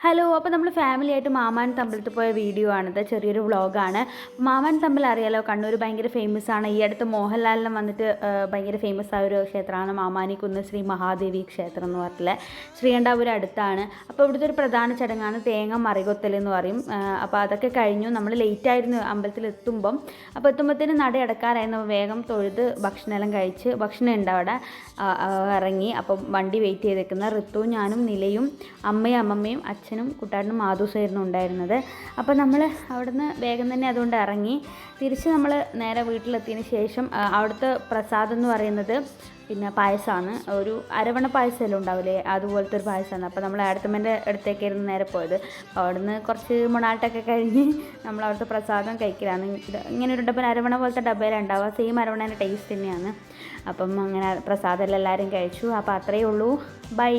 Hello, അപ്പോൾ നമ്മൾ family ആയിട്ട് മാമാൻ തമ്പലത്തിൽ പോയ വീഡിയോ ആണിത്. ചെറിയൊരു വ്ളോഗാണ്. മാമാൻ തമ്പലം അറിയാലോ, കണ്ണൂർ ഭയങ്കര ഫേമസ് ആണ്. ഈ അടുത്ത് മോഹൻലാലിനും വന്നിട്ട് ഭയങ്കര ഫേമസ് ആയ ഒരു ക്ഷേത്രമാണ് മാമാനിക്കുന്ന് ശ്രീ മഹാദേവി ക്ഷേത്രം എന്ന് പറഞ്ഞിട്ടുള്ള ശ്രീകണ്ഠാപുരം അടുത്താണ്. അപ്പോൾ ഇവിടുത്തെ ഒരു പ്രധാന ചടങ്ങാണ് തേങ്ങ മറികൊത്തൽ എന്ന് പറയും. അപ്പോൾ അതൊക്കെ കഴിഞ്ഞു. നമ്മൾ ലേറ്റായിരുന്നു അമ്പലത്തിൽ എത്തുമ്പം. അപ്പോൾ എത്തുമ്പോഴത്തേനും നട അടക്കാറായിരുന്നു. വേഗം തൊഴുത് ഭക്ഷണമെല്ലാം കഴിച്ച് ഭക്ഷണം ഉണ്ട് അവിടെ ഇറങ്ങി. അപ്പം വണ്ടി വെയിറ്റ് ചെയ്തേക്കുന്ന ഋത്തുവും ഞാനും നിലയും അമ്മയും അമ്മമ്മയും അച്ഛനും കുട്ടാട്ടനും മാധൂസായിരുന്നു ഉണ്ടായിരുന്നത്. അപ്പോൾ നമ്മൾ അവിടുന്ന് വേഗം തന്നെ അതുകൊണ്ട് ഇറങ്ങി. തിരിച്ച് നമ്മൾ നേരെ വീട്ടിലെത്തിയതിന് ശേഷം അവിടുത്തെ പ്രസാദം എന്ന് പറയുന്നത് പിന്നെ പായസമാണ്. ഒരു അരവണ പായസമെല്ലാം ഉണ്ടാവില്ലേ, അതുപോലത്തെ ഒരു പായസമാണ്. അപ്പോൾ നമ്മൾ ആടത്തമ്മേൻ്റെ അടുത്തേക്കായിരുന്നു നേരെ പോയത്. അവിടുന്ന് കുറച്ച് മൊണാട്ടൊക്കെ കഴിഞ്ഞ് നമ്മൾ അവിടുത്തെ പ്രസാദം കഴിക്കലാണ്. ഇങ്ങനെ ഒരു ഡബ്ബ അരവണ പോലത്തെ ഡബ്ബയിലാണ് ഉണ്ടാവുക. സെയിം അരവണേൻ്റെ ടേസ്റ്റ് തന്നെയാണ്. അപ്പം അങ്ങനെ പ്രസാദമെല്ലാം എല്ലാവരും കഴിച്ചു. അപ്പോൾ അത്രയേ ഉള്ളൂ. ബൈ.